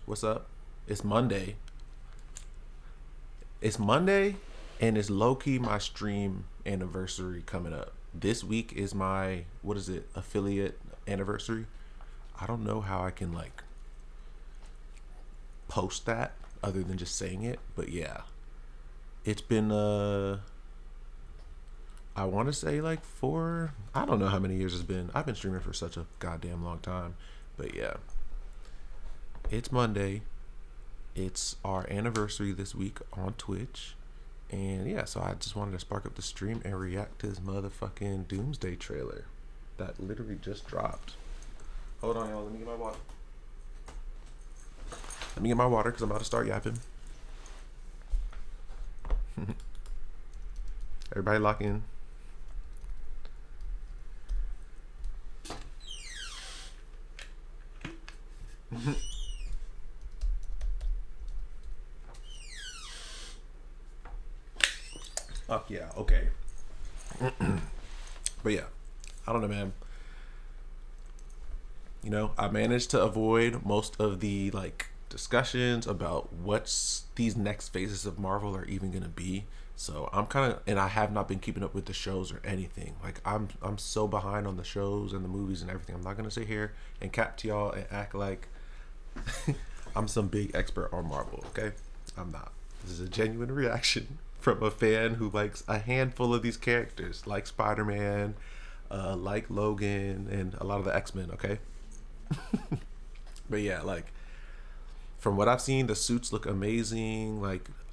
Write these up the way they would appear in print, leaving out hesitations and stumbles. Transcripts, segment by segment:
What's up? It's Monday. It's Monday, and it's low key my stream anniversary coming up. This week is my affiliate anniversary. I don't know how I can post that other than just saying it, but yeah, it's been I want to say four. I don't know how many years it's been. I've been streaming for such a goddamn long time, but yeah, it's Monday. It's our anniversary this week on Twitch. And yeah, so I just wanted to spark up the stream and react to this motherfucking Doomsday trailer that literally just dropped. Hold on, y'all. Let me get my water. Because I'm about to start yapping. Everybody lock in. Fuck yeah, okay. But yeah, I don't know, man. You know, I managed to avoid most of the discussions about what's these next phases of Marvel are even gonna be. So I'm kind of, and I have not been keeping up with the shows or anything. I'm so behind on the shows and the movies and everything. I'm not gonna sit here and cap to y'all and act like I'm some big expert on Marvel. Okay, I'm not. This is a genuine reaction from a fan who likes a handful of these characters, like Spider-Man, like Logan, and a lot of the X-Men. Okay. But yeah, from what I've seen, the suits look amazing.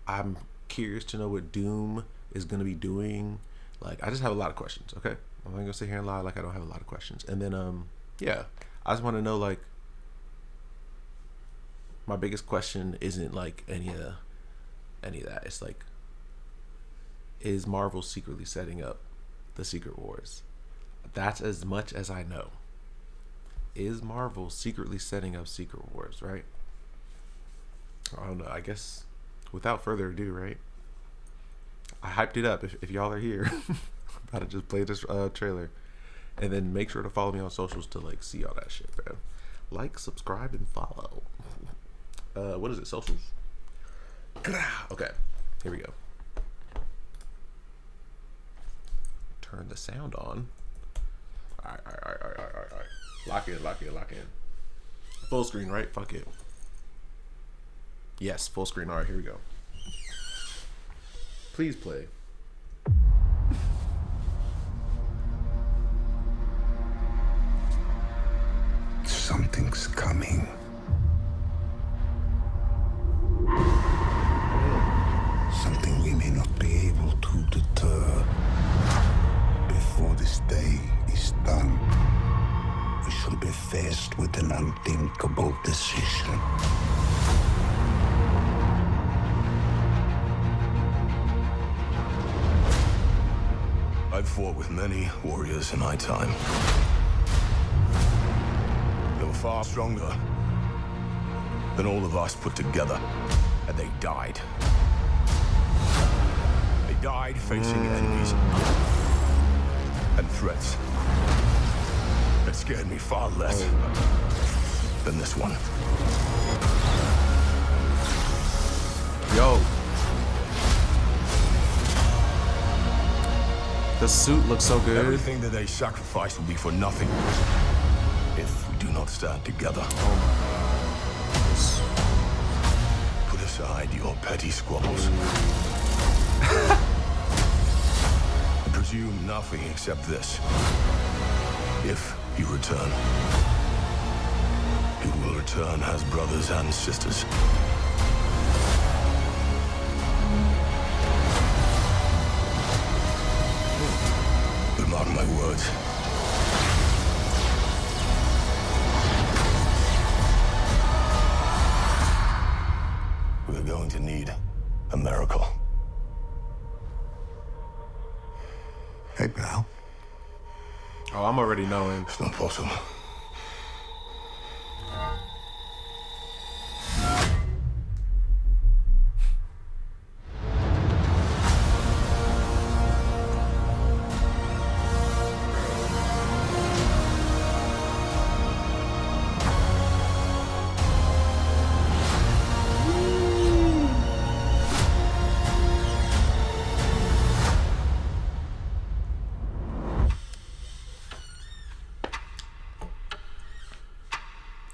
I'm curious to know what Doom is going to be doing. I just have a lot of questions. Okay, I'm not gonna sit here and lie I don't have a lot of questions. And then yeah, I just want to know my biggest question isn't any of that. It's is Marvel secretly setting up the Secret Wars? That's as much as I know. Is Marvel secretly setting up Secret Wars, right? I don't know. I guess without further ado, right? I hyped it up. If y'all are here, I'm about to just play this trailer. And then make sure to follow me on socials to see all that shit, bro. Subscribe, and follow. What is it? Socials? Okay, here we go. Turn the sound on. All right. Lock in. Full screen, right? Fuck it. Yes, full screen. All right, here we go. Please play. Something's coming. Something we may not be able to deter. Before this day is done, we shall be faced with an unthinkable decision. I've fought with many warriors in my time. They were far stronger than all of us put together, and they died. They died facing enemies and threats that scared me far less than this one. Yo. The suit looks so good. Everything that they sacrifice will be for nothing if we do not stand together. Put aside your petty squabbles. And presume nothing except this. If you return, you will return as brothers and sisters. Mark my words. We're going to need a miracle. Hey, pal. Oh, I'm already knowing. It's not possible.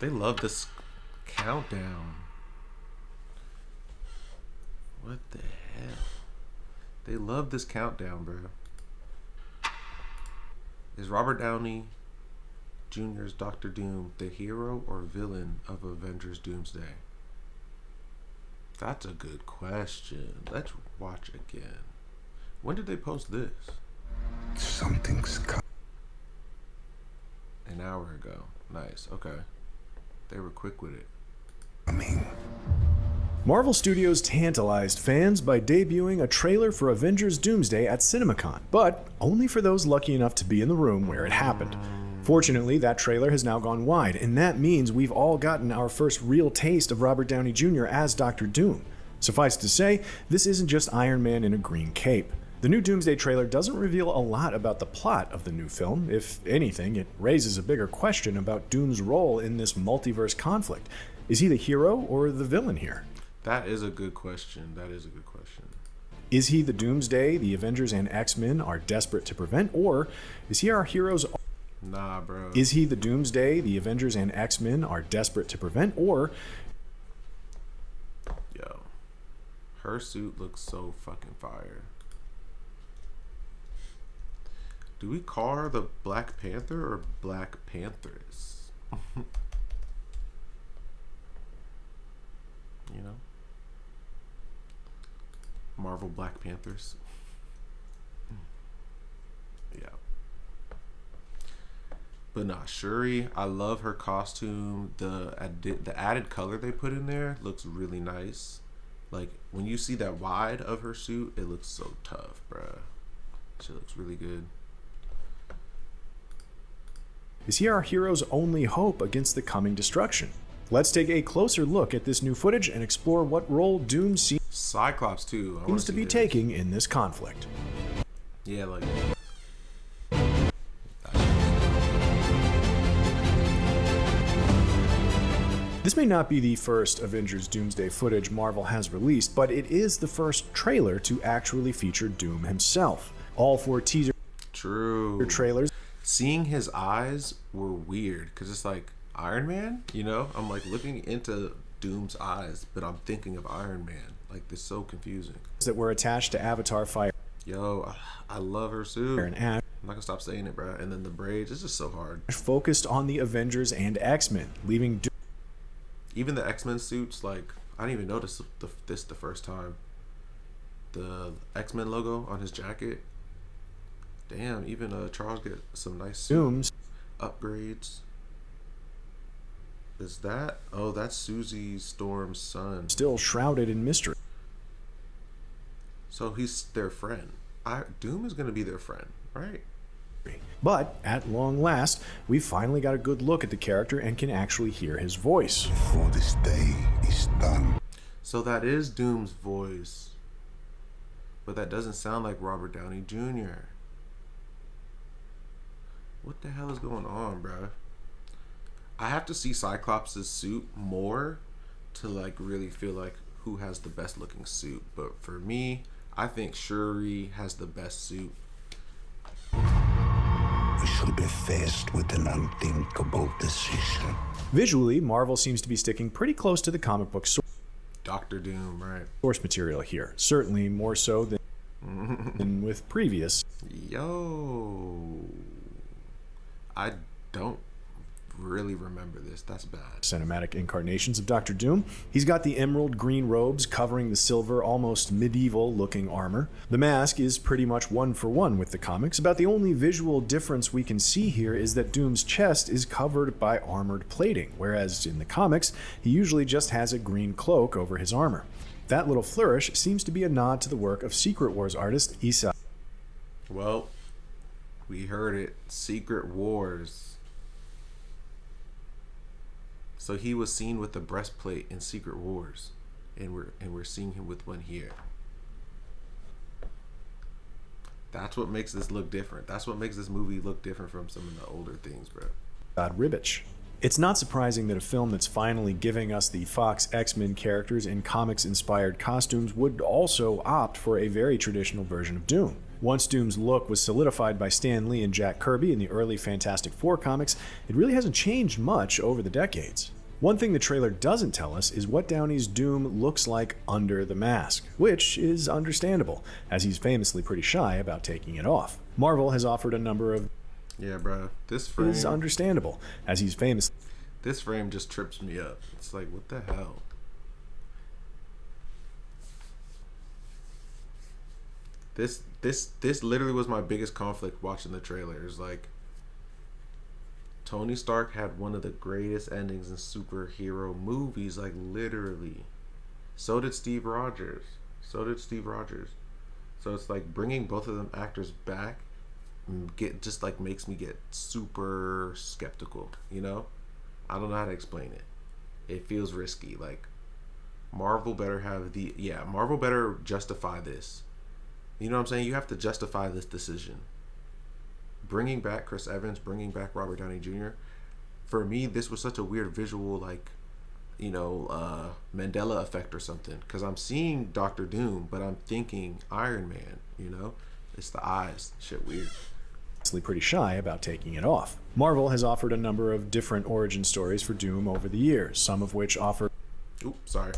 They love this countdown. What the hell? They love this countdown, bro. Is Robert Downey Jr.'s Doctor Doom the hero or villain of Avengers Doomsday? That's a good question. Let's watch again. When did they post this? Something's coming. An hour ago. Nice. Okay. They were quick with it. Marvel Studios tantalized fans by debuting a trailer for Avengers Doomsday at CinemaCon, but only for those lucky enough to be in the room where it happened. Fortunately, that trailer has now gone wide, and that means we've all gotten our first real taste of Robert Downey Jr. as Dr. Doom. Suffice to say, this isn't just Iron Man in a green cape. The new Doomsday trailer doesn't reveal a lot about the plot of the new film. If anything, it raises a bigger question about Doom's role in this multiverse conflict. Is he the hero or the villain here? That is a good question. That is a good question. Is he the Doomsday the Avengers and X-Men are desperate to prevent, or is he our hero's... Nah, bro. Is he the Doomsday the Avengers and X-Men are desperate to prevent, or... Yo. Her suit looks so fucking fire. Do we call her the Black Panther or Black Panthers? You know? Marvel Black Panthers. Yeah. But nah, Shuri, I love her costume. The added color they put in there looks really nice. Like, when you see that wide of her suit, it looks so tough, bruh. She looks really good. Is he our hero's only hope against the coming destruction? Let's take a closer look at this new footage and explore what role Doom Cyclops too. seems to be taking in this conflict. Yeah, like... This may not be the first Avengers Doomsday footage Marvel has released, but it is the first trailer to actually feature Doom himself. All 4 teaser trailers. Seeing his eyes were weird, because it's like Iron Man, you know? I'm like looking into Doom's eyes, but I'm thinking of Iron Man. Like, this is so confusing. That were attached to Avatar Fire. Yo, I love her suit. And Ash. I'm not gonna stop saying it, bro. And then the braids, it's just so hard. Focused on the Avengers and X-Men, leaving Doom. Even the X-Men suits, like, I didn't even notice this the first time. The X-Men logo on his jacket. Damn, even Charles get some nice Dooms upgrades. Is that? Oh, that's Susie Storm's son. Still shrouded in mystery. So he's their friend. Doom is gonna be their friend, right? But at long last, we finally got a good look at the character and can actually hear his voice. Before this day is done. So that is Doom's voice. But that doesn't sound like Robert Downey Jr. What the hell is going on, bro? I have to see Cyclops' suit more to like really feel like who has the best looking suit. But for me, I think Shuri has the best suit. We shall be faced with an unthinkable decision. Visually, Marvel seems to be sticking pretty close to the comic book Doctor Doom, right? Source material here. Certainly more so than with previous. Yo, I don't really remember this. That's bad. Cinematic incarnations of Dr. Doom. He's got the emerald green robes covering the silver, almost medieval looking armor. The mask is pretty much one for one with the comics. About the only visual difference we can see here is that Doom's chest is covered by armored plating, whereas in the comics, he usually just has a green cloak over his armor. That little flourish seems to be a nod to the work of Secret Wars artist Isa. Well, we heard it. Secret Wars. So he was seen with the breastplate in Secret Wars, and we're seeing him with one here. That's what makes this look different. That's what makes this movie look different from some of the older things, bro. Ribbich. It's not surprising that a film that's finally giving us the Fox X-Men characters in comics-inspired costumes would also opt for a very traditional version of Doom. Once Doom's look was solidified by Stan Lee and Jack Kirby in the early Fantastic Four comics, it really hasn't changed much over the decades. One thing the trailer doesn't tell us is what Downey's Doom looks like under the mask, which is understandable, as he's famously pretty shy about taking it off. Marvel has offered a number of... Yeah, bro. This frame... is understandable, as he's famous... This frame just trips me up. It's like, what the hell? This literally was my biggest conflict watching the trailer. It's like, Tony Stark had one of the greatest endings in superhero movies, like literally. So did Steve Rogers. So it's like bringing both of them actors back makes me get super skeptical, you know? I don't know how to explain it. It feels risky. Like, Marvel better justify this. You know what I'm saying? You have to justify this decision. Bringing back Chris Evans, bringing back Robert Downey Jr. For me, this was such a weird visual, like, Mandela effect or something. Because I'm seeing Doctor Doom, but I'm thinking Iron Man, you know? It's the eyes. Shit weird. Pretty shy about taking it off. Marvel has offered a number of different origin stories for Doom over the years, some of which offer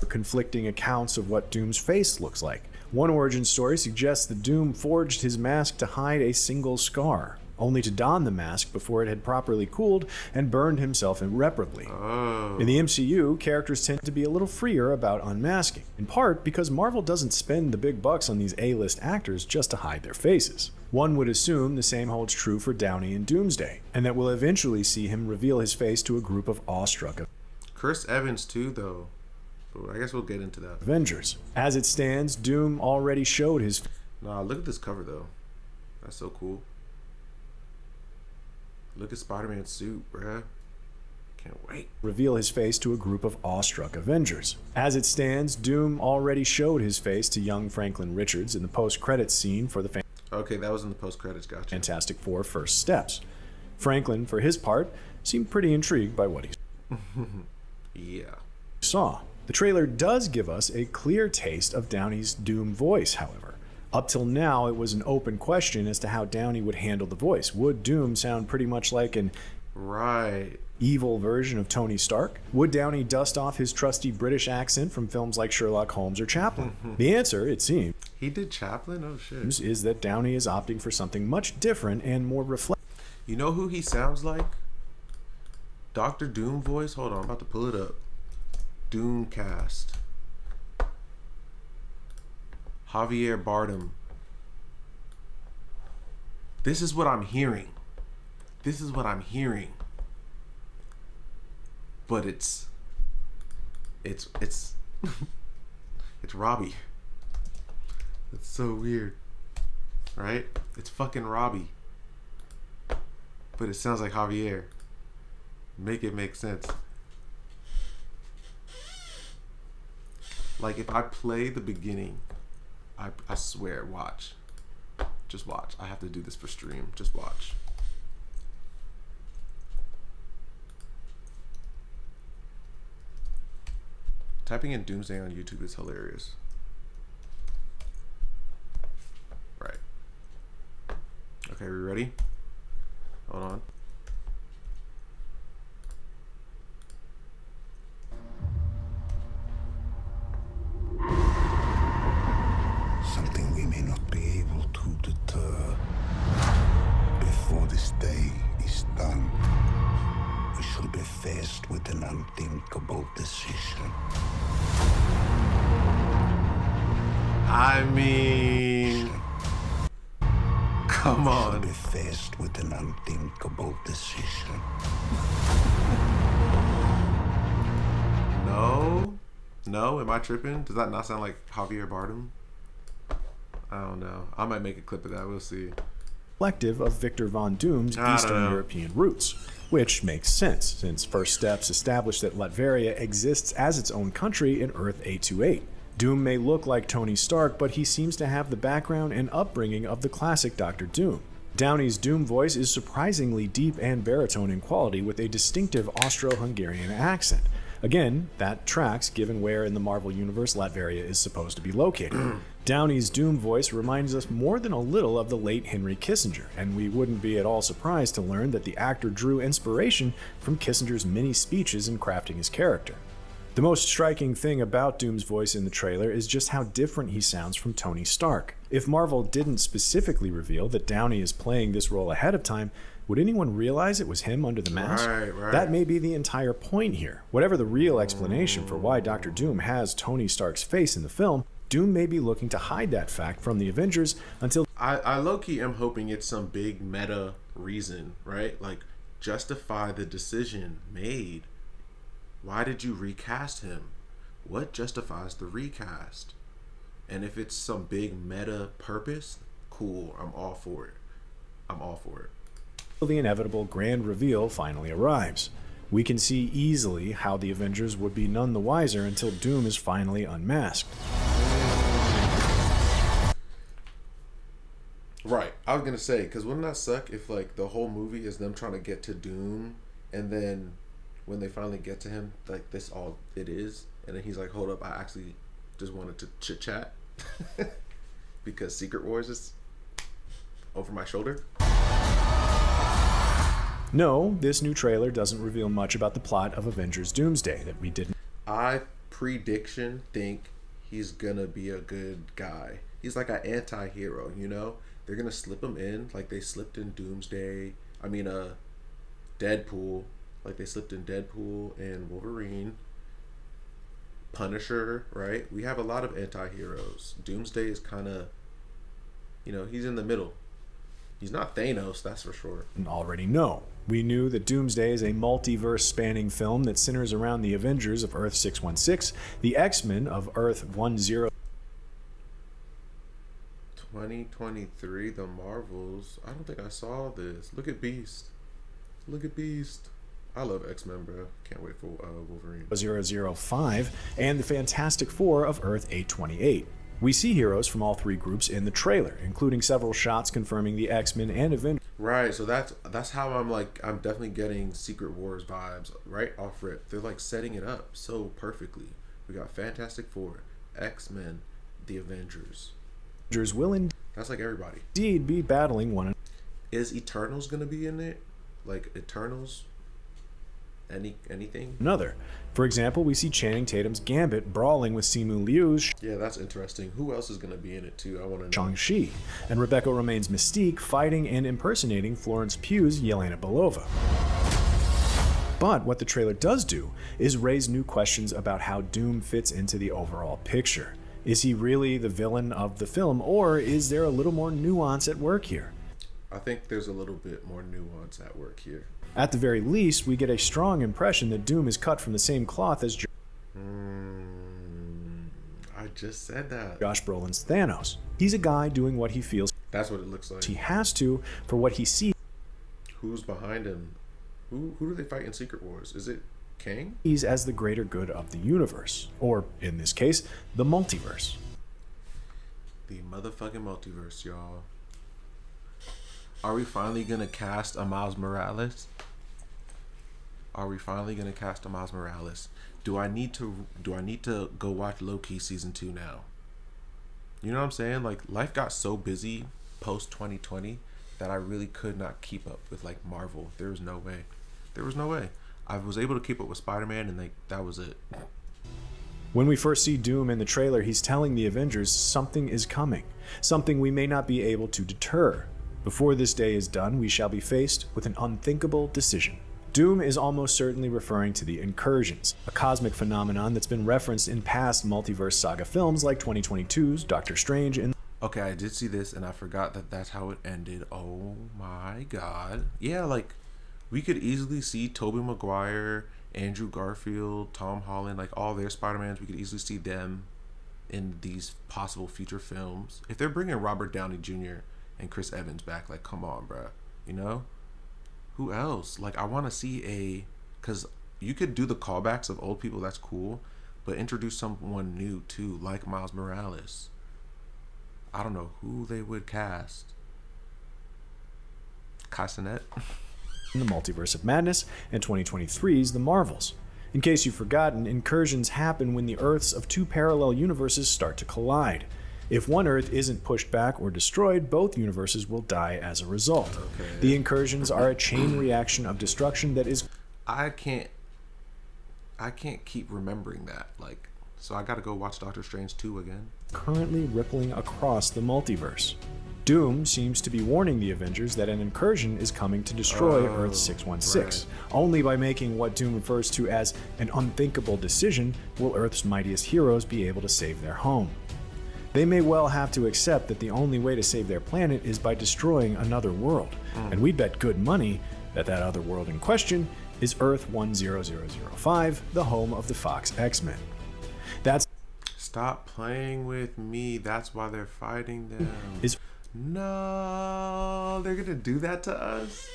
conflicting accounts of what Doom's face looks like. One origin story suggests that Doom forged his mask to hide a single scar, only to don the mask before it had properly cooled and burned himself irreparably. In the MCU, characters tend to be a little freer about unmasking, in part because Marvel doesn't spend the big bucks on these A-list actors just to hide their faces. One would assume the same holds true for Downey in Doomsday, and that we'll eventually see him reveal his face to a group of awestruck Chris Evans too, though. But I guess we'll get into that. Avengers. As it stands, Doom already showed his... Nah, look at this cover, though. That's so cool. Look at Spider-Man's suit, bruh. Can't wait. Reveal his face to a group of awestruck Avengers. As it stands, Doom already showed his face to young Franklin Richards in the post-credits scene for the Okay, that was in the post-credits, gotcha. Fantastic Four First Steps. Franklin, for his part, seemed pretty intrigued by what he saw. The trailer does give us a clear taste of Downey's Doom voice, however. Up till now, it was an open question as to how Downey would handle the voice. Would Doom sound pretty much like an evil version of Tony Stark? Would Downey dust off his trusty British accent from films like Sherlock Holmes or Chaplin? The answer, it seems, he did Chaplin? Oh shit. Is that Downey is opting for something much different and more reflective. You know who he sounds like? Dr. Doom voice? Hold on, I'm about to pull it up. Doomcast. Javier Bardem. This is what I'm hearing. But it's it's Robbie. It's so weird. Right? It's fucking Robbie. But it sounds like Javier. Make it make sense. Like, if I play the beginning, I swear, watch. Just watch. I have to do this for stream. Just watch. Typing in Doomsday on YouTube is hilarious. Right. Okay, we ready? Hold on. Something we may not be able to deter. Before this day is done, we shall be faced with an unthinkable decision. I mean, come on. We shall be faced with an unthinkable decision. No, am I tripping? Does that not sound like Javier Bardem? I don't know. I might make a clip of that. We'll see. Reflective of Victor Von Doom's Eastern European roots, which makes sense, since First Steps established that Latveria exists as its own country in Earth 828. Doom may look like Tony Stark, but he seems to have the background and upbringing of the classic Doctor Doom. Downey's Doom voice is surprisingly deep and baritone in quality, with a distinctive Austro-Hungarian accent. Again, that tracks given where in the Marvel Universe Latveria is supposed to be located. Downey's Doom voice reminds us more than a little of the late Henry Kissinger, and we wouldn't be at all surprised to learn that the actor drew inspiration from Kissinger's many speeches in crafting his character. The most striking thing about Doom's voice in the trailer is just how different he sounds from Tony Stark. If Marvel didn't specifically reveal that Downey is playing this role ahead of time, would anyone realize it was him under the mask? Right. That may be the entire point here. Whatever the real explanation for why Dr. Doom has Tony Stark's face in the film, Doom may be looking to hide that fact from the Avengers until... I low-key am hoping it's some big meta reason, right? Like, justify the decision made. Why did you recast him? What justifies the recast? And if it's some big meta purpose, cool, I'm all for it. the inevitable grand reveal finally arrives. We can see easily how the Avengers would be none the wiser until Doom is finally unmasked. Right. I was gonna say, because wouldn't that suck if like the whole movie is them trying to get to Doom, and then when they finally get to him, like this all it is, and then he's like, "Hold up, I actually just wanted to chit chat," because Secret Wars is over my shoulder. No, this new trailer doesn't reveal much about the plot of Avengers Doomsday that we didn't. I prediction think he's gonna be a good guy. He's like an anti-hero, you know? They're gonna slip him in like they slipped in Doomsday. Deadpool. Like they slipped in Deadpool and Wolverine. Punisher, right? We have a lot of anti-heroes. Doomsday is kind of, he's in the middle. He's not Thanos, that's for sure. Already know. We knew that Doomsday is a multiverse spanning film that centers around the Avengers of Earth 616, the X-Men of Earth 10. 2023, the Marvels. I don't think I saw this. Look at Beast. I love X-Men, bro. Can't wait for Wolverine. 005 and the Fantastic Four of Earth 828. We see heroes from all three groups in the trailer, including several shots confirming the X-Men and Avengers. Right, so that's how I'm definitely getting Secret Wars vibes right off rip. They're like setting it up so perfectly. We got Fantastic Four, X-Men, the Avengers. Will That's like everybody. indeed be battling one another. Is Eternals gonna be in it? Like Eternals? Anything? For example, we see Channing Tatum's Gambit brawling with Simu Liu's Yeah, that's interesting. Who else is gonna be in it too? I want to know. Shang-Chi, and Rebecca Romijn's Mystique fighting and impersonating Florence Pugh's Yelena Belova. But what the trailer does do is raise new questions about how Doom fits into the overall picture. Is he really the villain of the film, or is there a little more nuance at work here? I think there's a little bit more nuance at work here. At the very least, we get a strong impression that Doom is cut from the same cloth as I just said that. Josh Brolin's Thanos. He's a guy doing what he feels That's what it looks like. he has to for what he sees Who's behind him? Who do they fight in Secret Wars? Is it Kang? as the greater good of the universe, or in this case, the multiverse. The motherfucking multiverse, y'all. Are we finally gonna cast a Miles Morales? Do I need to go watch Loki season 2 now? You know what I'm saying? Like life got so busy post 2020 that I really could not keep up with like Marvel. There was no way. I was able to keep up with Spider-Man and that was it. When we first see Doom in the trailer, he's telling the Avengers something is coming, something we may not be able to deter. Before this day is done, we shall be faced with an unthinkable decision. Doom is almost certainly referring to the Incursions, a cosmic phenomenon that's been referenced in past multiverse saga films like 2022's Doctor Strange and... Okay, I did see this and I forgot that that's how it ended. Oh my god. Yeah, like we could easily see Tobey Maguire, Andrew Garfield, Tom Holland, like all their Spider-Mans, we could easily see them in these possible future films. If they're bringing Robert Downey Jr. and Chris Evans back, like come on, bruh. Who else? Like I want to see because you could do the callbacks of old people, that's cool, but introduce someone new too, like Miles Morales. I don't know who they would cast. Castanet. the Multiverse of Madness and 2023's The Marvels. In case you've forgotten, incursions happen when the Earths of two parallel universes start to collide. If one Earth isn't pushed back or destroyed, both universes will die as a result. Okay. The incursions are a chain reaction of destruction that is... I can't keep remembering that. Like, so I gotta go watch Doctor Strange 2 again. ...currently rippling across the multiverse. Doom seems to be warning the Avengers that an incursion is coming to destroy Earth 616. Right. Only by making what Doom refers to as an unthinkable decision will Earth's mightiest heroes be able to save their home. They may well have to accept that the only way to save their planet is by destroying another world. And we'd bet good money that that other world in question is Earth 10005, the home of the Fox X-Men. That's... Stop playing with me. That's why they're fighting them. No, they're gonna do that to us?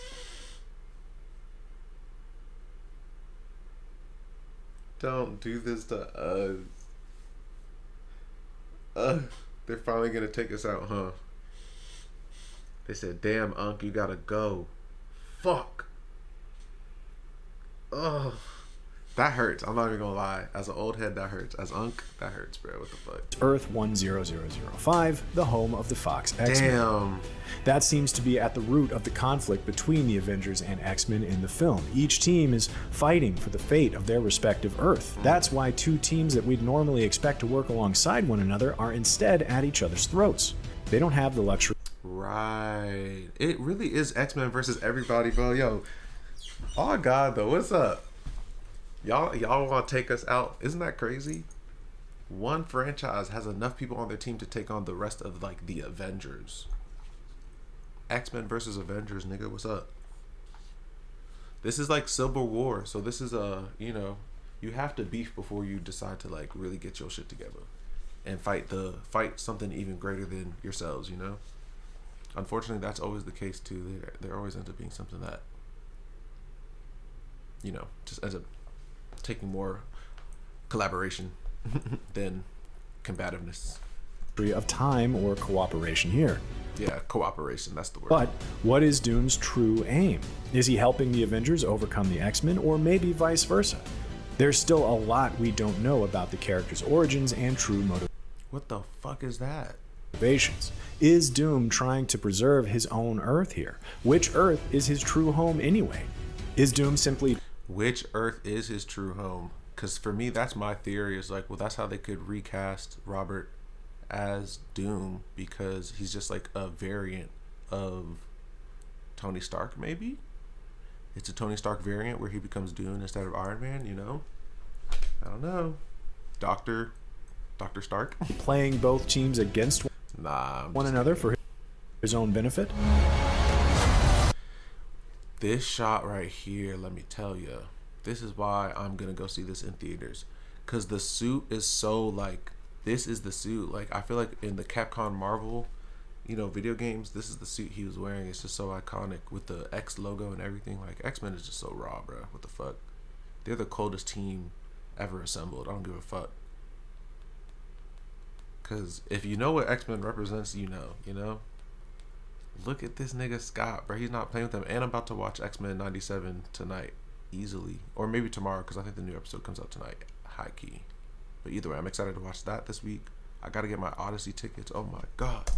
Don't do this to us. They're finally gonna take us out, huh? They said, damn, Unc, you gotta go. Fuck. Ugh. That hurts. I'm not even gonna lie. As an old head, that hurts. As Unc, that hurts, bro. What the fuck? Earth 10005, the home of the Fox X-Men. Damn. That seems to be at the root of the conflict between the Avengers and X-Men in the film. Each team is fighting for the fate of their respective Earth. That's why two teams that we'd normally expect to work alongside one another are instead at each other's throats. They don't have the luxury. Right. It really is X-Men versus everybody, bro. Yo. Oh, God, though. What's up? Y'all want to take us out? Isn't that crazy? One franchise has enough people on their team to take on the rest of, like, the Avengers. X-Men versus Avengers, nigga. What's up? This is like Civil War. So this is you know, you have to beef before you decide to, like, really get your shit together and fight something even greater than yourselves, you know? Unfortunately, that's always the case too. There always ends up being something that, you know, just ends up taking more collaboration than combativeness. Of time or cooperation here. Yeah, cooperation, that's the word. But what is Doom's true aim? Is he helping the Avengers overcome the X-Men, or maybe vice versa? There's still a lot we don't know about the character's origins and true What the fuck is that? motivations. Is Doom trying to preserve his own Earth here? Which Earth is his true home anyway? Is Doom simply... Which Earth is his true home? Because for me, that's my theory. Is like, well, that's how they could recast Robert as Doom, because he's just like a variant of Tony Stark. Maybe it's a Tony Stark variant where he becomes Doom instead of Iron Man, you know? I don't know. Dr. Stark playing both teams against one another for his own benefit? This shot right here, let me tell you, this is why I'm gonna go see this in theaters, because the suit is so, like, this is the suit. Like, I feel like in the Capcom Marvel, you know, video games, this is the suit he was wearing. It's just so iconic with the X logo and everything. Like, X-Men is just so raw, bro. What the fuck? They're the coldest team ever assembled. I don't give a fuck. Because if you know what X-Men represents, you know? Look at this nigga Scott, bro. He's not playing with them. And I'm about to watch X-Men 97 tonight, easily. Or maybe tomorrow, because I think the new episode comes out tonight. High key. But either way, I'm excited to watch that this week. I got to get my Odyssey tickets. Oh my God.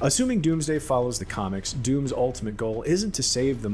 Assuming Doomsday follows the comics, Doom's ultimate goal isn't to save the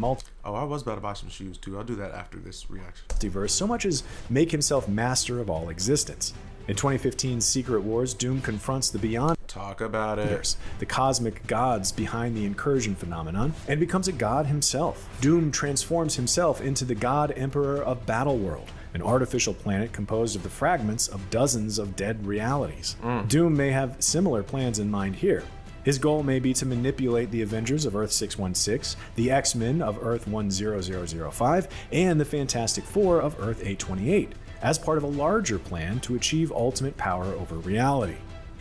Oh, I was about to buy some shoes too. I'll do that after this reaction. multiverse so much as make himself master of all existence. In 2015's Secret Wars, Doom confronts the Beyond. Talk about it. The cosmic gods behind the incursion phenomenon, and becomes a god himself. Doom transforms himself into the God Emperor of Battleworld, an artificial planet composed of the fragments of dozens of dead realities. Doom may have similar plans in mind here. His goal may be to manipulate the Avengers of Earth 616, the X-Men of Earth 10005, and the Fantastic Four of Earth 828, as part of a larger plan to achieve ultimate power over reality.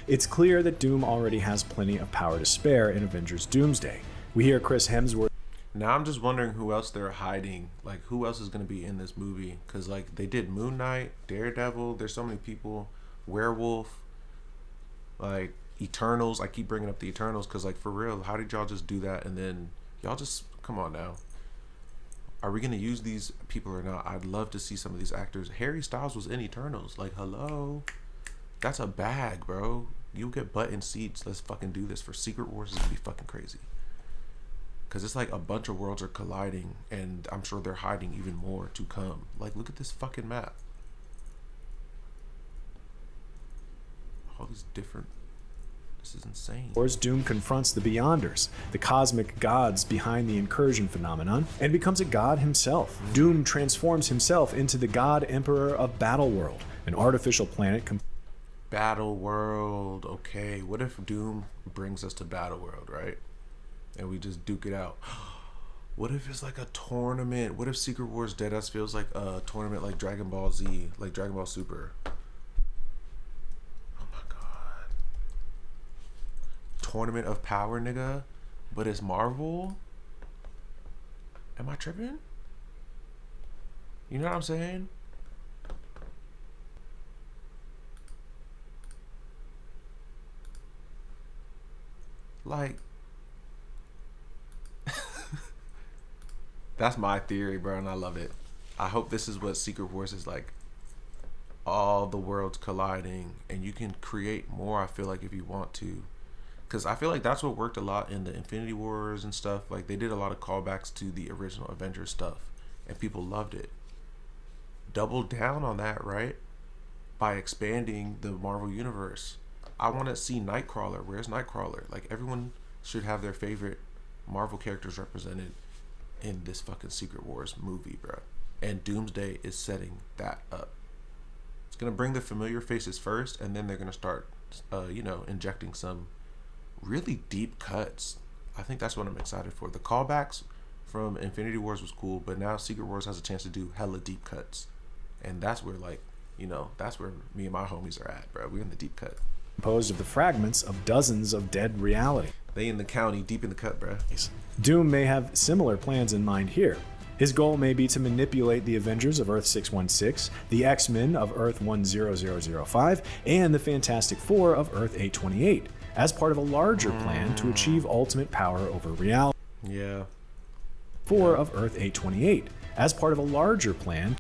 It's clear that Doom already has plenty of power to spare in Avengers Doomsday. We hear Chris Hemsworth. Now I'm just wondering who else they're hiding. Like, who else is going to be in this movie? Because, like, they did Moon Knight, Daredevil. There's so many people. Werewolf. Like, Eternals. I keep bringing up the Eternals because, like, for real, how did y'all just do that? And then y'all just, come on now. Are we gonna use these people or not? I'd love to see some of these actors. Harry Styles was in Eternals. Like, hello, that's a bag, bro. You'll get butt in seats. Let's fucking do this. For Secret Wars is gonna be fucking crazy. Cause it's like a bunch of worlds are colliding, and I'm sure they're hiding even more to come. Like, look at this fucking map. All these different. This is insane. Wars, Doom confronts the Beyonders, the cosmic gods behind the incursion phenomenon, and becomes a god himself. Doom transforms himself into the god emperor of Battleworld, an artificial planet. Battle World. Okay, what if Doom brings us to Battle World, right? And we just duke it out. What if it's like a tournament? What if Secret Wars Deadass feels like a tournament, like Dragon Ball Z, like Dragon Ball Super? Oh my god. Tournament of Power, nigga. But it's Marvel? Am I tripping? You know what I'm saying? Like, that's my theory, bro, and I love it. I hope this is what Secret Wars is like. All the worlds colliding, and you can create more, I feel like, if you want to. Because I feel like that's what worked a lot in the Infinity Wars and stuff. Like, they did a lot of callbacks to the original Avengers stuff, and people loved it. Double down on that, right? By expanding the Marvel Universe. I want to see Nightcrawler. Where's Nightcrawler? Like, everyone should have their favorite Marvel characters represented in this fucking Secret Wars movie, bro. And Doomsday is setting that up. It's gonna bring the familiar faces first, and then they're gonna start, injecting some really deep cuts. I think that's what I'm excited for. The callbacks from Infinity Wars was cool, but now Secret Wars has a chance to do hella deep cuts, and that's where, like, that's where me and my homies are at, bro. We're in the deep cut. Composed of the fragments of dozens of dead reality. They in the county, deep in the cut, bro. Doom may have similar plans in mind here. His goal may be to manipulate the Avengers of Earth 616, the X-Men of Earth 10005, and the Fantastic Four of Earth 828, as part of a larger plan to achieve ultimate power over reality. Yeah. Four of Earth 828, as part of a larger plan.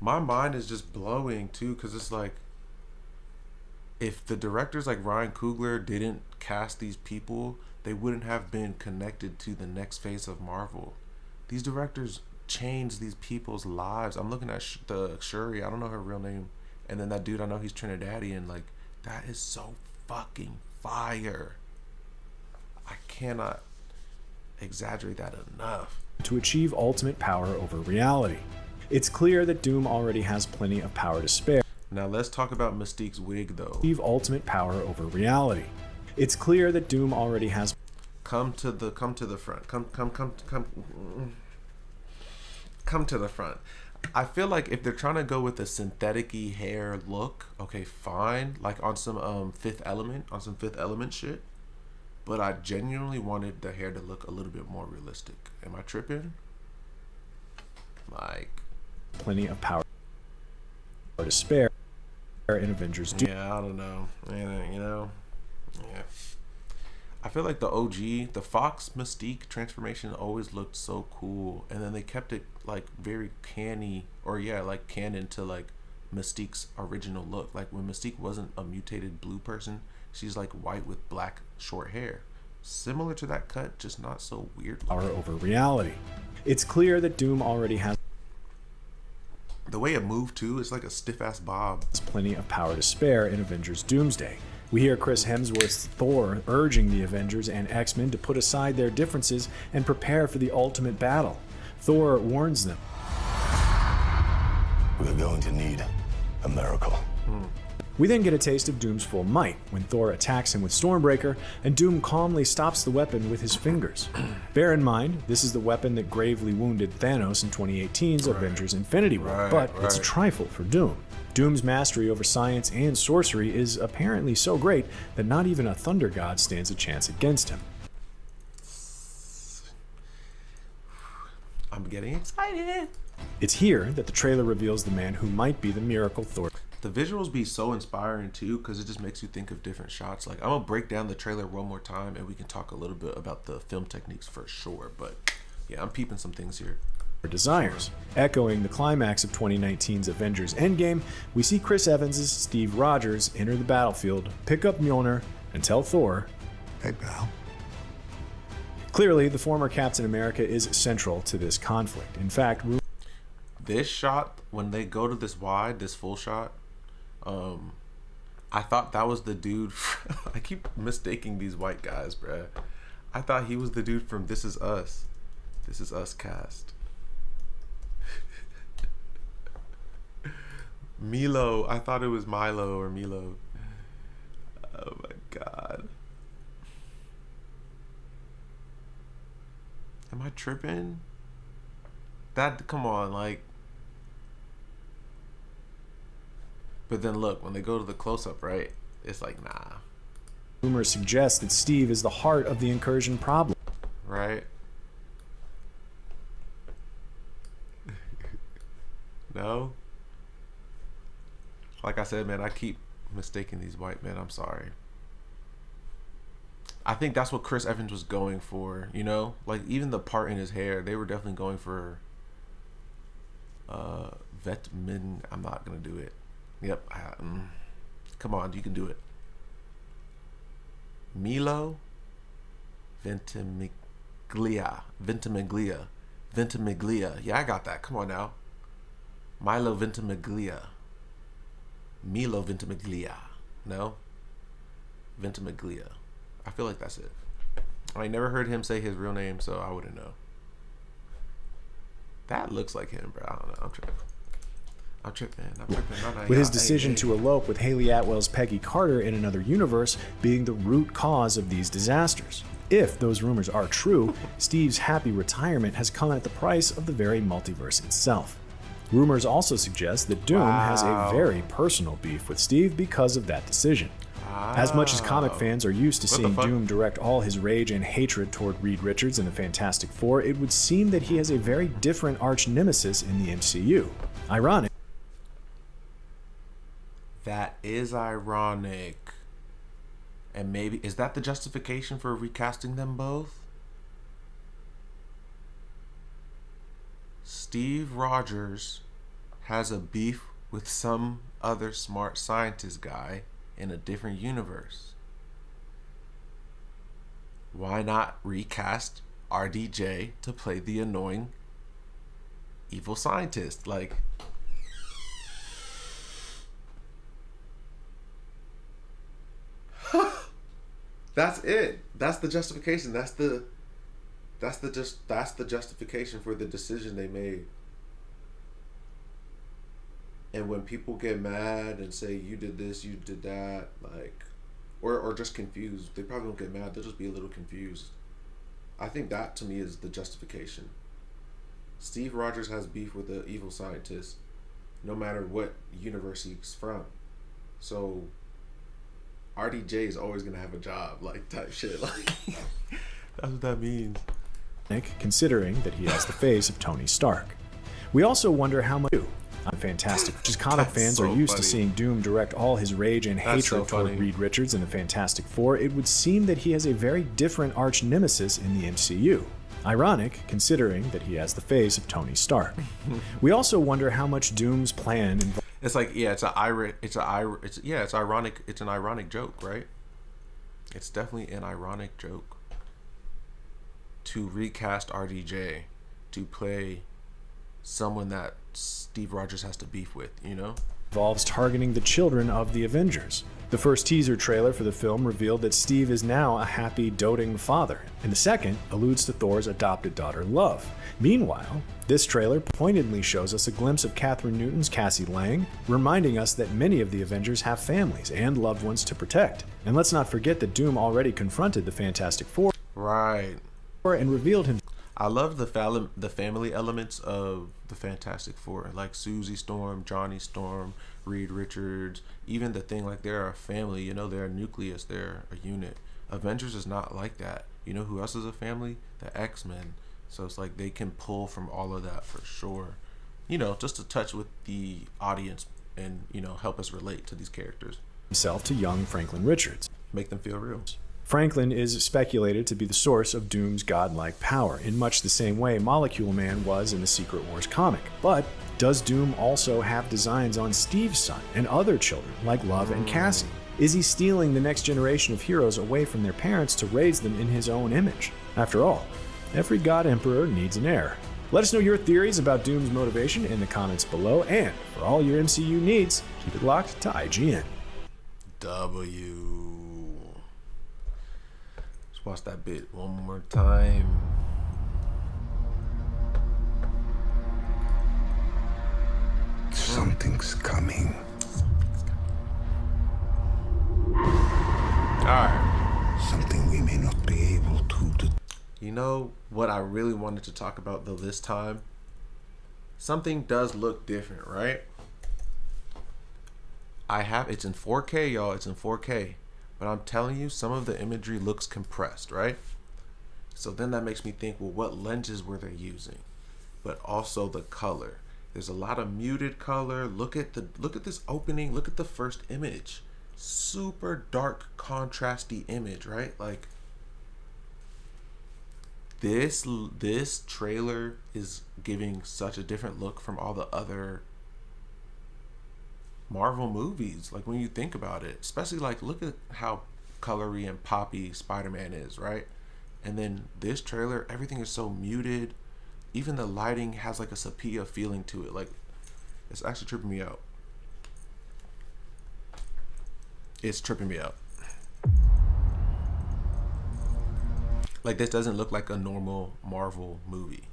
My mind is just blowing, too, because it's like, if the directors like Ryan Coogler didn't cast these people, they wouldn't have been connected to the next phase of Marvel. These directors changed these people's lives. I'm looking at the Shuri, I don't know her real name, and then that dude, I know he's Trinidadian. Like, that is so fucking fire. I cannot exaggerate that enough. To achieve ultimate power over reality. It's clear that Doom already has plenty of power to spare. Now let's talk about Mystique's wig, though. Achieve ultimate power over reality. It's clear that Doom already has. Come to the front. Come to the front. I feel like if they're trying to go with a synthetic-y hair look, okay, fine. Like on some Fifth Element shit. But I genuinely wanted the hair to look a little bit more realistic. Am I tripping? Like, plenty of power to spare in Avengers. Yeah, I don't know. Yeah. I feel like the OG, the Fox Mystique transformation always looked so cool, and then they kept it like very canon to like Mystique's original look. Like when Mystique wasn't a mutated blue person, she's like white with black short hair, similar to that cut, just not so weird. Power over reality. It's clear that Doom already has. The way it moved too, it's like a stiff ass bob. There's plenty of power to spare in Avengers Doomsday. We hear Chris Hemsworth's Thor urging the Avengers and X-Men to put aside their differences and prepare for the ultimate battle. Thor warns them. We're going to need a miracle. We then get a taste of Doom's full might when Thor attacks him with Stormbreaker, and Doom calmly stops the weapon with his fingers. Bear in mind, this is the weapon that gravely wounded Thanos in 2018's Avengers Infinity War, but it's a trifle for Doom. Doom's mastery over science and sorcery is apparently so great that not even a thunder god stands a chance against him. I'm getting excited. It's here that the trailer reveals the man who might be the miracle Thor. The visuals be so inspiring too, because it just makes you think of different shots. Like, I'm gonna break down the trailer one more time and we can talk a little bit about the film techniques for sure. But yeah, I'm peeping some things here. desires. Echoing the climax of 2019's Avengers Endgame, we see Chris Evans' Steve Rogers enter the battlefield, pick up Mjolnir, and tell Thor, Hey, pal. clearly, the former Captain America is central to this conflict. In fact, This shot, when they go to this wide, this full shot, I thought that was the dude. I keep mistaking these white guys, bruh. I thought he was the dude from This Is Us. This Is Us cast. Milo. I thought it was Milo or Milo. Oh my god. Am I tripping? Come on, like. But then look, when they go to the close-up, right? It's like, nah. rumors suggest that Steve is the heart of the incursion problem. Right? No? Like I said, man, I keep mistaking these white men. I'm sorry. I think that's what Chris Evans was going for, you know? Like, even the part in his hair, they were definitely going for Vetmin. I'm not going to do it. Yep. Come on, you can do it. Milo Ventimiglia. Yeah, I got that. Come on now. Milo Ventimiglia. Milo Ventimiglia. No? Ventimiglia. I feel like that's it. I never heard him say his real name, so I wouldn't know. That looks like him, bro. I don't know. I'm tripping. With his decision to elope with Haley Atwell's Peggy Carter in another universe being the root cause of these disasters. If those rumors are true, Steve's happy retirement has come at the price of the very multiverse itself. Rumors also suggest that Doom has a very personal beef with Steve because of that decision. As much as comic fans are used to seeing Doom direct all his rage and hatred toward Reed Richards in the Fantastic Four, it would seem that he has a very different arch nemesis in the MCU. Ironic. That is ironic. And maybe, is that the justification for recasting them both? Steve Rogers has a beef with some other smart scientist guy in a different universe. Why not recast RDJ to play the annoying evil scientist? Like, that's it. That's the justification. That's the justification for the decision they made. And when people get mad and say you did this, you did that, like, or just confused, they probably don't get mad. They'll just be a little confused. I think that to me is the justification. Steve Rogers has beef with the evil scientist, no matter what universe he's from. So RDJ is always gonna have a job, like, type shit. Like, that's what that means. Considering that he has the face of Tony Stark. We also wonder how much Fantastic, which is comic fans are used to seeing Doom direct all his rage and hatred toward Reed Richards in the Fantastic Four. It would seem that he has a very different arch nemesis in the MCU. Ironic, considering that he has the face of Tony Stark. We also wonder how much Doom's plan involves. It's like, yeah, it's ironic. It's an ironic joke, right? It's definitely an ironic joke to recast RDJ to play someone that Steve Rogers has to beef with, you know? Involves targeting the children of the Avengers. The first teaser trailer for the film revealed that Steve is now a happy, doting father, and the second alludes to Thor's adopted daughter, Love. Meanwhile, this trailer pointedly shows us a glimpse of Catherine Newton's Cassie Lang, reminding us that many of the Avengers have families and loved ones to protect. And let's not forget that Doom already confronted the Fantastic Four. Right. And revealed himself. I love the family elements of the Fantastic Four, like Susie Storm, Johnny Storm, Reed Richards, even the thing, like, they're a family, you know, they're a nucleus, they're a unit. Avengers is not like that. You know who else is a family? The X-Men. So it's like they can pull from all of that for sure. You know, just to touch with the audience and, you know, help us relate to these characters. Himself to young Franklin Richards. Make them feel real. Franklin is speculated to be the source of Doom's godlike power, in much the same way Molecule Man was in the Secret Wars comic. But does Doom also have designs on Steve's son and other children, like Love and Cassie? Is he stealing the next generation of heroes away from their parents to raise them in his own image? After all, every god emperor needs an heir. Let us know your theories about Doom's motivation in the comments below, and for all your MCU needs, keep it locked to IGN. Let's watch that bit one more time. Something's coming. Alright. Something we may not be able to do. You know what I really wanted to talk about though this time? Something does look different, right? It's in 4K, y'all. It's in 4K. But I'm telling you, some of the imagery looks compressed, right? So then that makes me think, well, what lenses were they using? But also the color. There's a lot of muted color. Look at this opening. Look at the first image. Super dark, contrasty image, right? Like this trailer is giving such a different look from all the other Marvel movies. Like when you think about it, especially like look at how colory and poppy Spider-Man is, right? And then this trailer, everything is so muted. Even the lighting has like a sepia feeling to it. Like it's actually tripping me out. It's tripping me out. Like this doesn't look like a normal Marvel movie.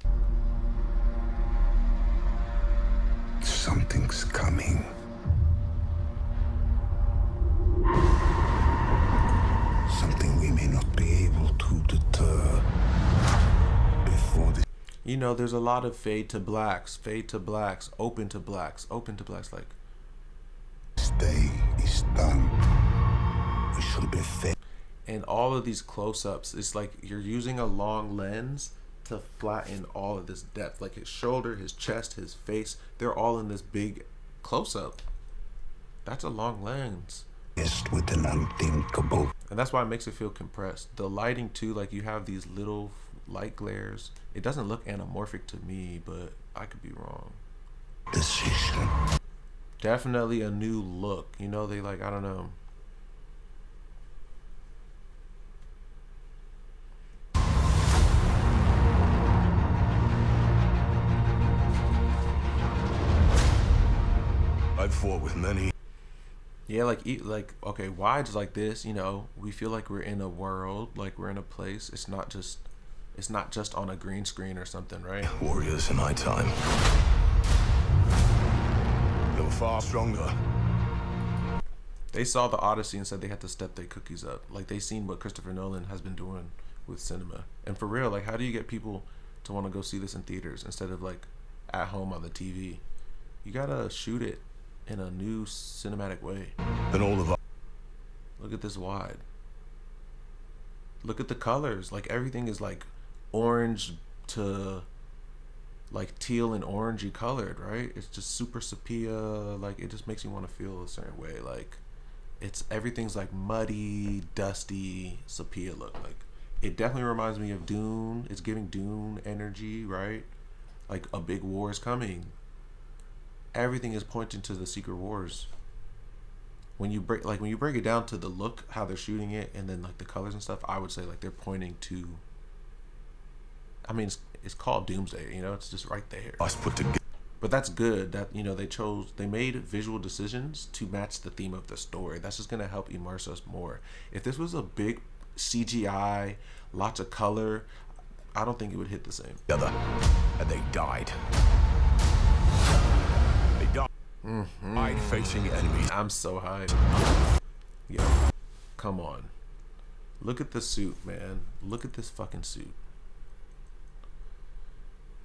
Something's coming. Something we may not be able to deter before the... You know, there's a lot of fade to blacks, open to blacks, like This day is done. We should be fair. and all of these close-ups, it's like you're using a long lens to flatten all of this depth. Like his shoulder, his chest, his face, they're all in this big close-up. That's a long lens. With an unthinkable. And that's why it makes it feel compressed. The lighting too, like you have these little light glares. It doesn't look anamorphic to me, but I could be wrong. Decision. Definitely a new look. You know, they like, I don't know. I've fought with many. Yeah, like okay, wides like this, you know, we feel like we're in a world, like we're in a place. It's not just on a green screen or something, right? Warriors in my time. They were far stronger. They saw the Odyssey and said they had to step their cookies up. Like they seen what Christopher Nolan has been doing with cinema. And for real, like how do you get people to want to go see this in theaters instead of like at home on the TV? You gotta shoot it in a new cinematic way. Then all of us. Look at this wide. Look at the colors. Like everything is like orange to like teal and orangey colored, right? It's just super sepia. Like it just makes you want to feel a certain way. Like everything's like muddy, dusty, sepia look. Like it definitely reminds me of Dune. It's giving Dune energy, right? Like a big war is coming. Everything is pointing to the Secret Wars. When you break it down to the look, how they're shooting it, and then like the colors and stuff, I would say like they're pointing to. I mean, it's called Doomsday, you know, it's just right there. Us put together. But that's good that, you know, they made visual decisions to match the theme of the story. That's just gonna help immerse us more. If this was a big CGI, lots of color, I don't think it would hit the same. Together, and they died. Died facing enemies. I'm so hyped. Yo, come on. Look at the suit, man. Look at this fucking suit.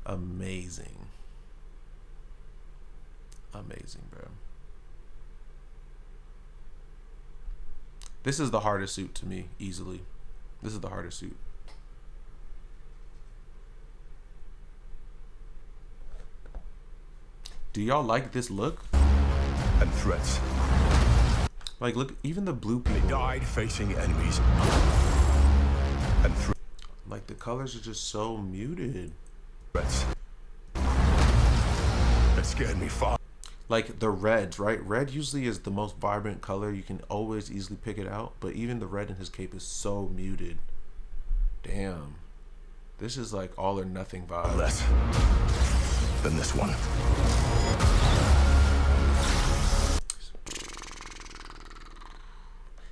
Amazing. Amazing, bro. This is the hardest suit to me, easily. This is the hardest suit. Do y'all like this look? And threats. Like, look, even the blue people. They died facing enemies. Like the colors are just so muted. Threats that scared me far. Like the reds, right? Red usually is the most vibrant color. You can always easily pick it out. But even the red in his cape is so muted. Damn. This is like all or nothing vibe. Less than this one.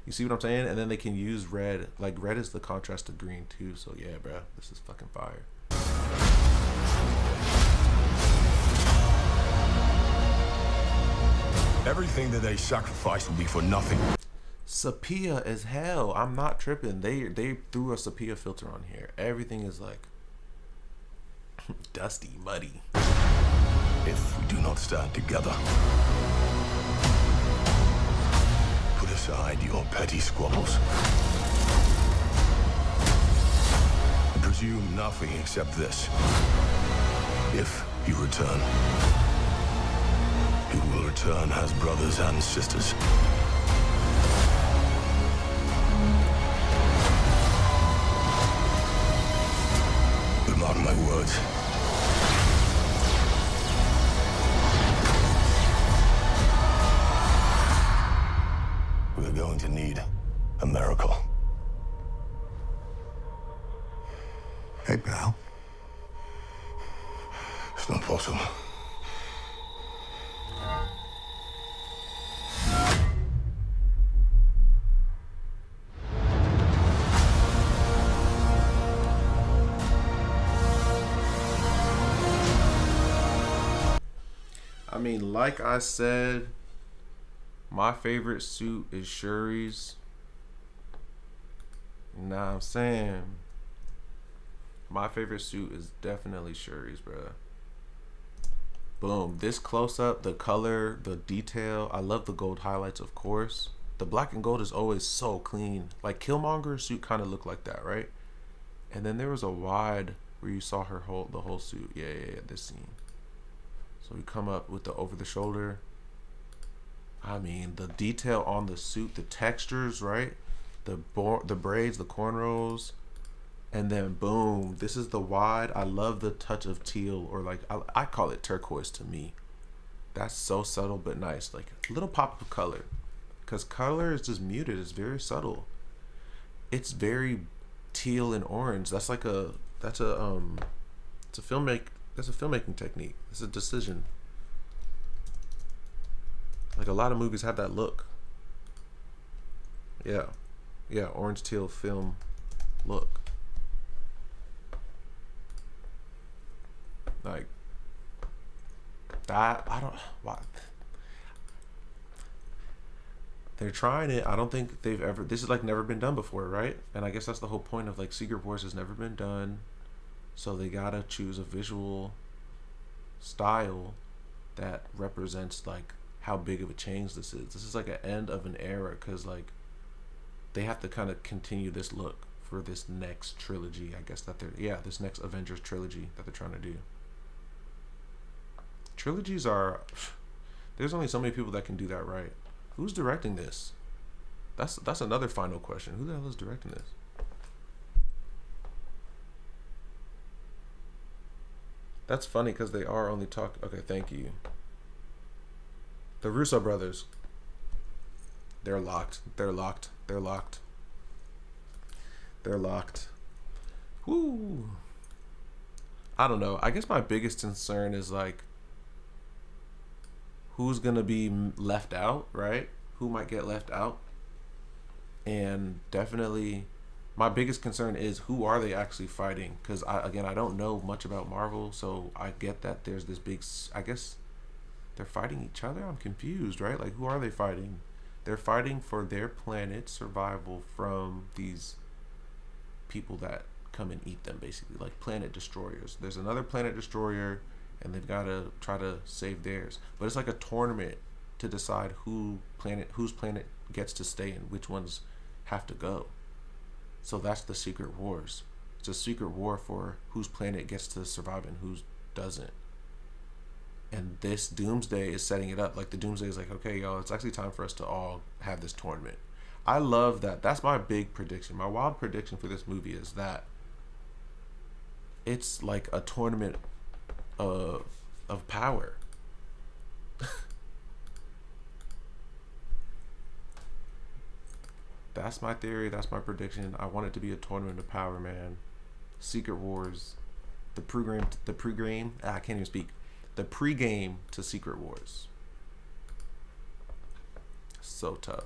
You see what I'm saying? And then they can use red. Like red is the contrast to green too. So yeah, bro, this is fucking fire. Everything that they sacrificed will be for nothing. Sepia as hell. I'm not tripping. They threw a sepia filter on here. Everything is like dusty, muddy. If we do not stand together, put aside your petty squabbles and presume nothing except this. If you return, you will return as brothers and sisters. But mark my words. We're going to need a miracle. Hey, pal. It's not possible. I mean, like I said, my favorite suit is Shuri's. You know what I'm saying? My favorite suit is definitely Shuri's, bro. Boom. This close up, the color, the detail. I love the gold highlights, of course. The black and gold is always so clean. Like Killmonger's suit kind of looked like that, right? And then there was a wide where you saw her the whole suit. Yeah, this scene. So we come up with the over the shoulder. I mean, the detail on the suit, the textures, right? The braids, the cornrows, and then boom, this is the wide. I love the touch of teal, or like I call it turquoise to me. That's so subtle but nice, like a little pop of color, because color is just muted. It's very subtle. It's very teal and orange. That's a filmmaking technique. It's a decision. Like a lot of movies have that look. Yeah, orange teal film look. Like that, I don't why they're trying it. I don't think they've ever, this is like never been done before, right? And I guess that's the whole point of like Secret Wars has never been done. So they gotta choose a visual style that represents like how big of a change this is. This is like an end of an era, because like they have to kind of continue this look for this next trilogy, I guess, that this next Avengers trilogy that they're trying to do. Trilogies are, there's only so many people that can do that right. Who's directing this? That's another final question. Who the hell is directing this? That's funny because they are only talking. Okay, thank you. The Russo brothers. They're locked. They're locked. They're locked. They're locked. Woo. I don't know. I guess my biggest concern is like, who's gonna be left out, right? Who might get left out? And definitely, my biggest concern is who are they actually fighting? Because I don't know much about Marvel, so I get that there's this big. I guess they're fighting each other. I'm confused, right? Like, who are they fighting? They're fighting for their planet's survival from these people that come and eat them, basically, like planet destroyers. There's another planet destroyer, and they've got to try to save theirs. But it's like a tournament to decide whose planet gets to stay and which ones have to go. So that's the Secret Wars. It's a secret war for whose planet gets to survive and whose doesn't. And this Doomsday is setting it up. Like, the Doomsday is like, okay, y'all, it's actually time for us to all have this tournament. I love that. That's my big prediction. My wild prediction for this movie is that it's like a tournament of power. That's my theory. That's my prediction. I want it to be a tournament of power, man. Secret Wars, the pregame. I can't even speak. The pregame to Secret Wars. So tough.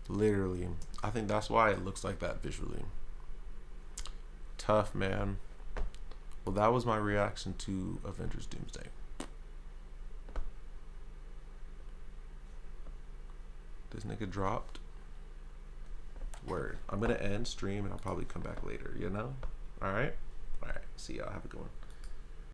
Literally, I think that's why it looks like that visually. Tough, man. Well, that was my reaction to Avengers Doomsday. This nigga dropped. Word. I'm gonna end stream and I'll probably come back later, you know? Alright? Alright. See y'all. Have a good one.